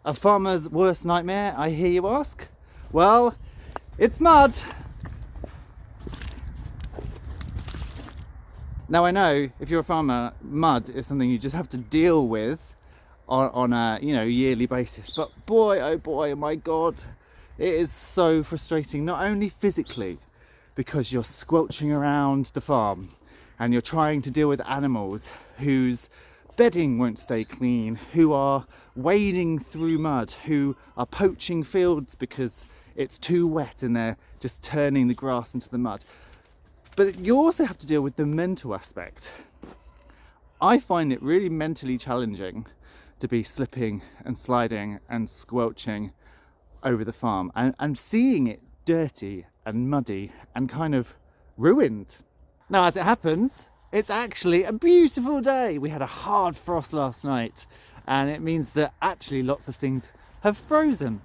A farmer's worst nightmare, I hear you ask? Well, it's mud. Now I know if you're a farmer, mud is something you just have to deal with on a yearly basis. But boy, oh boy, my God, it is so frustrating. Not only physically, because you're squelching around the farm and you're trying to deal with animals whose bedding won't stay clean, who are wading through mud, who are poaching fields because it's too wet and they're just turning the grass into the mud. But you also have to deal with the mental aspect. I find it really mentally challenging to be slipping and sliding and squelching over the farm and seeing it dirty and muddy and kind of ruined. Now, as it happens, it's actually a beautiful day. We had a hard frost last night, and it means that actually lots of things have frozen.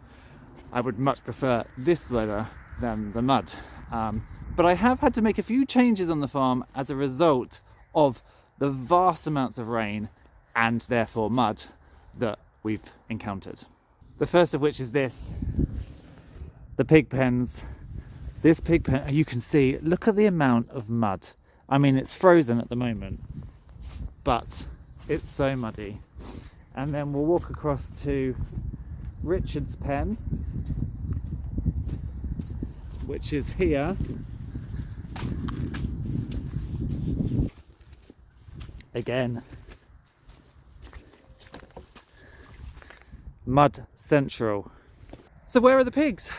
I would much prefer this weather than the mud. But I have had to make a few changes on the farm as a result of the vast amounts of rain and therefore mud that we've encountered. The first of which is this, the pig pens. This pig pen, you can see, look at the amount of mud. I mean, it's frozen at the moment, but it's so muddy. And then we'll walk across to Richard's pen, which is here. Again, mud central. So where are the pigs?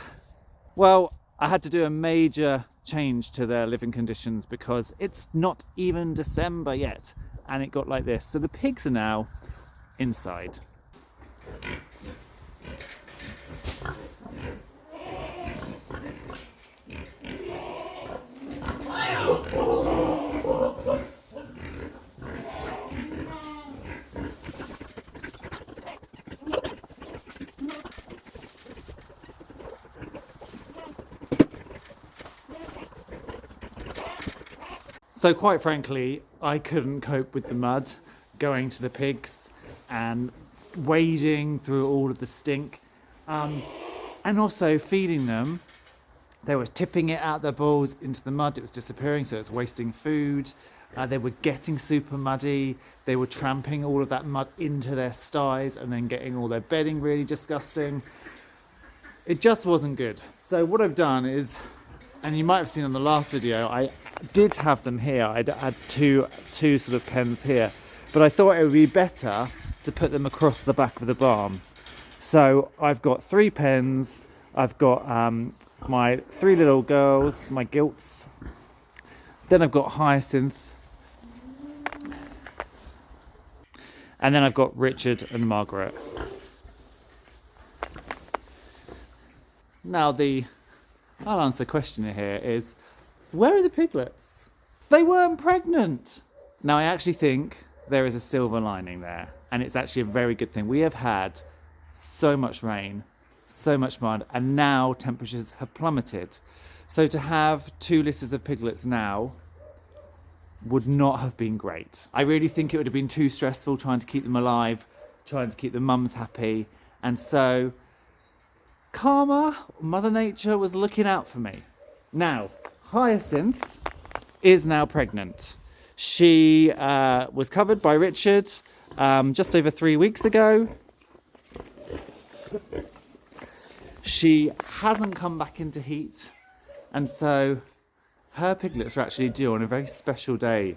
Well, I had to do a major change to their living conditions because it's not even December yet and it got like this. So the pigs are now inside. So quite frankly, I couldn't cope with the mud, going to the pigs and wading through all of the stink, and also feeding them. They were tipping it out their bowls into the mud, it was disappearing, so it was wasting food. They were getting super muddy, they were tramping all of that mud into their sties and then getting all their bedding really disgusting. It just wasn't good. So what I've done is, and you might have seen on the last video, I did have them here. I had two sort of pens here, but I thought it would be better to put them across the back of the barn. So I've got 3 pens. I've got my 3 little girls, my gilts. Then I've got Hyacinth. And then I've got Richard and Margaret. Now I'll answer the question here is, where are the piglets? They weren't pregnant. Now I actually think there is a silver lining there, and it's actually a very good thing. We have had so much rain, so much mud, and now temperatures have plummeted. So to have 2 litters of piglets now would not have been great. I really think it would have been too stressful trying to keep them alive, trying to keep the mums happy, and so Karma, Mother Nature was looking out for me. Now, Hyacinth is now pregnant. She was covered by Richard just over 3 weeks ago. She hasn't come back into heat, and so her piglets are actually due on a very special day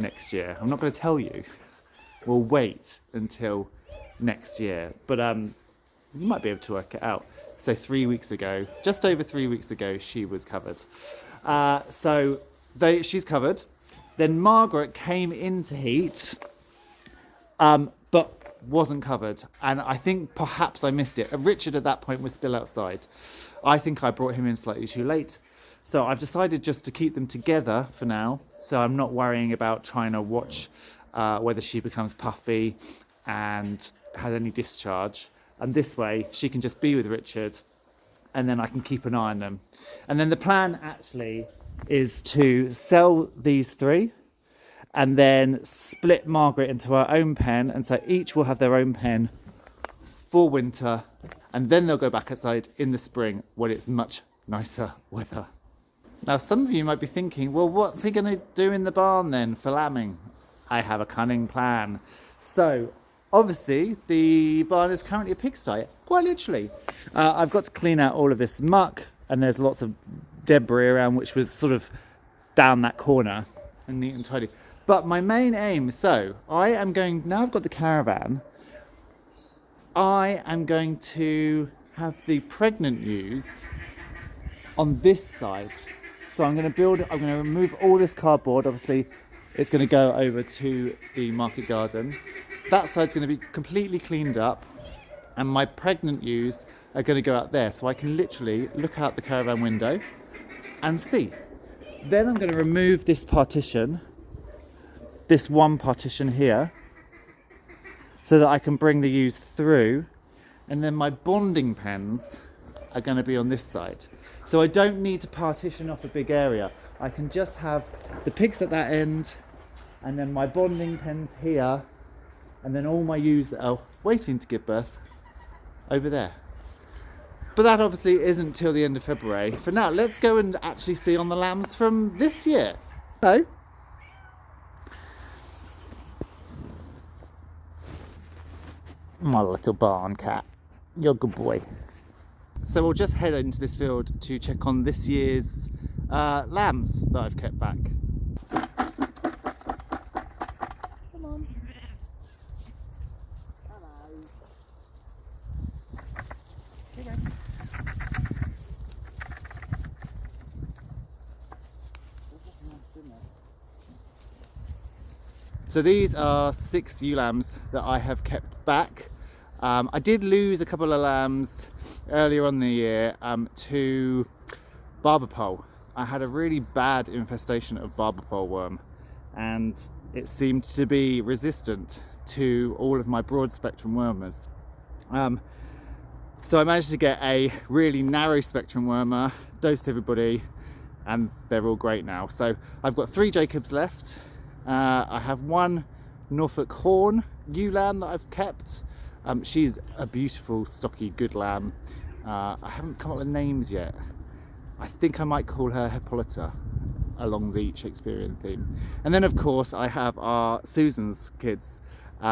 next year. I'm not going to tell you. We'll wait until next year, but you might be able to work it out. So 3 weeks ago, just over 3 weeks ago, she was covered. She's covered. Then Margaret came into heat, but wasn't covered. And I think perhaps I missed it. Richard at that point was still outside. I think I brought him in slightly too late. So I've decided just to keep them together for now. So I'm not worrying about trying to watch whether she becomes puffy and has any discharge. And this way she can just be with Richard and then I can keep an eye on them. And then the plan actually is to sell these 3 and then split Margaret into her own pen, and so each will have their own pen for winter, and then they'll go back outside in the spring when it's much nicer weather. Now some of you might be thinking, well, what's he going to do in the barn then for lambing? I have a cunning plan. So obviously the barn is currently a pigsty, quite literally. I've got to clean out all of this muck, and there's lots of debris around which was sort of down that corner and neat and tidy. But my main aim, so I am going, now I've got the caravan, I am going to have the pregnant ewes on this side. So I'm going to remove all this cardboard. Obviously it's going to go over to the market garden. That side's going to be completely cleaned up, and my pregnant ewes are going to go out there, so I can literally look out the caravan window and see. Then I'm going to remove this partition, this one partition here, so that I can bring the ewes through, and then my bonding pens are going to be on this side. So I don't need to partition off a big area. I can just have the pigs at that end, and then my bonding pens here, and then all my ewes that are waiting to give birth over there. But that obviously isn't till the end of February. For now, let's go and actually see on the lambs from this year. Hello. My little barn cat. You're a good boy. So we'll just head into this field to check on this year's lambs that I've kept back. Come on. Hello. Here. So these are 6 ewe lambs that I have kept back. I did lose a couple of lambs earlier on in the year to barber pole. I had a really bad infestation of barber pole worm, and it seemed to be resistant to all of my broad spectrum wormers. So I managed to get a really narrow spectrum wormer, dosed everybody, and they're all great now. So I've got 3 Jacobs left. I have 1 Norfolk Horn ewe lamb that I've kept. She's a beautiful, stocky, good lamb. I haven't come up with names yet. I think I might call her Hippolyta, along the Shakespearean theme. And then of course I have our Susan's kids,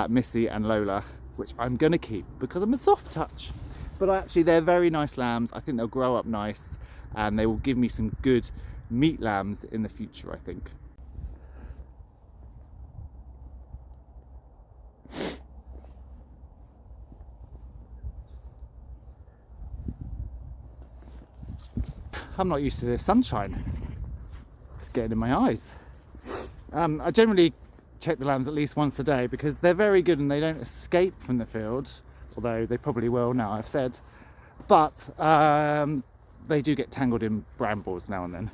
Missy and Lola, which I'm gonna keep because I'm a soft touch. But actually they're very nice lambs. I think they'll grow up nice, and they will give me some good meat lambs in the future, I think. I'm not used to the sunshine. It's getting in my eyes. I generally check the lambs at least once a day because they're very good and they don't escape from the field, although they probably will now, I've said. But they do get tangled in brambles now and then,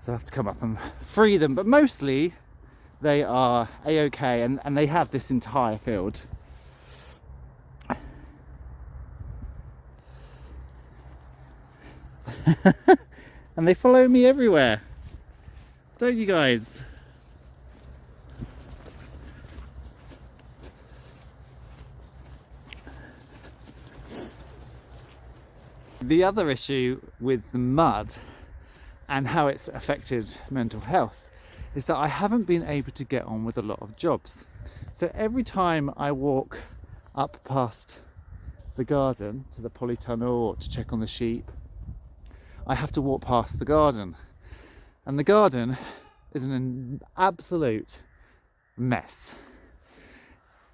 so I have to come up and free them. But mostly they are a-okay, and they have this entire field. And they follow me everywhere, don't you guys? The other issue with the mud and how it's affected mental health is that I haven't been able to get on with a lot of jobs. So every time I walk up past the garden to the polytunnel or to check on the sheep, I have to walk past the garden, and the garden is an absolute mess.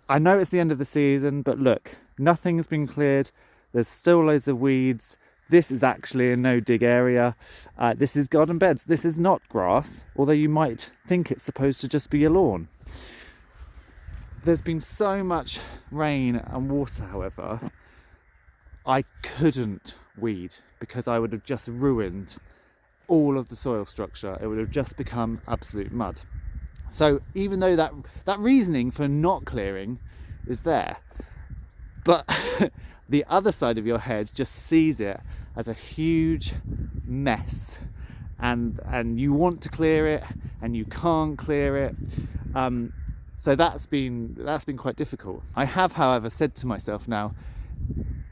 I know it's the end of the season, but look, nothing's been cleared. There's still loads of weeds. This is actually a no-dig area. This is garden beds. This is not grass, although you might think it's supposed to just be a lawn. There's been so much rain and water, however, I couldn't weed because I would have just ruined all of the soil structure. It would have just become absolute mud. So even though that reasoning for not clearing is there, but the other side of your head just sees it as a huge mess, and you want to clear it and you can't clear it. So that's been quite difficult. I have, however, said to myself now,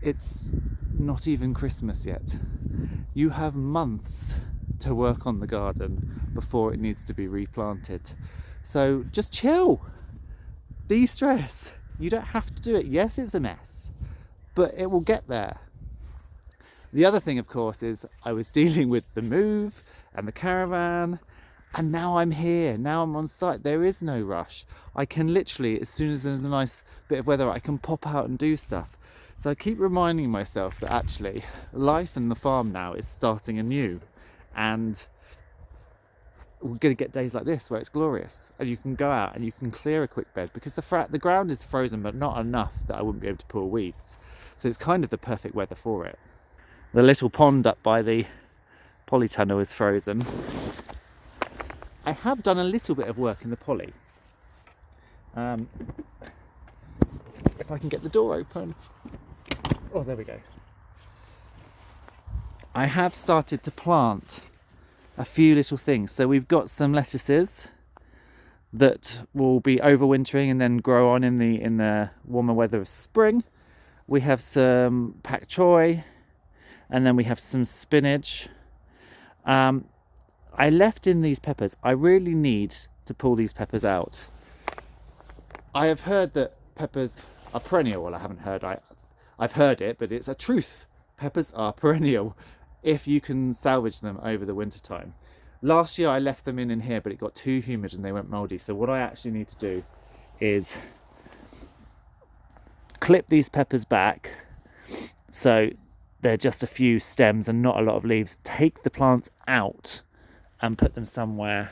it's not even Christmas yet. You have months to work on the garden before it needs to be replanted. So just chill, de-stress. You don't have to do it. Yes, it's a mess, but it will get there. The other thing, of course, is I was dealing with the move and the caravan, and now I'm here. Now I'm on site. There is no rush. I can literally, as soon as there's a nice bit of weather, I can pop out and do stuff. So I keep reminding myself that actually life in the farm now is starting anew, and we're going to get days like this where it's glorious and you can go out and you can clear a quick bed, because the ground is frozen but not enough that I wouldn't be able to pull weeds. So it's kind of the perfect weather for it. The little pond up by the polytunnel is frozen. I have done a little bit of work in the poly. If I can get the door open. Oh, there we go. I have started to plant a few little things. So we've got some lettuces that will be overwintering and then grow on in the warmer weather of spring. We have some pak choi, and then we have some spinach. I left in these peppers. I really need to pull these peppers out. I have heard that peppers are perennial. Well, I haven't heard. I've heard it, but it's a truth. Peppers are perennial if you can salvage them over the winter time. Last year I left them in here, but it got too humid and they went mouldy. So what I actually need to do is clip these peppers back so they're just a few stems and not a lot of leaves. Take the plants out and put them somewhere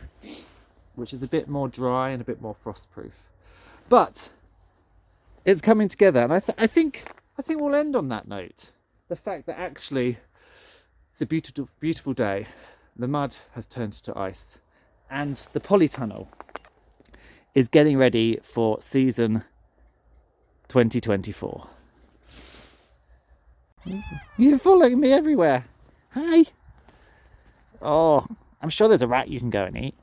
which is a bit more dry and a bit more frost proof. But it's coming together, and I think we'll end on that note. The fact that actually it's a beautiful, beautiful day. The mud has turned to ice, and the polytunnel is getting ready for season 2024. You're following me everywhere. Hi. Oh, I'm sure there's a rat you can go and eat.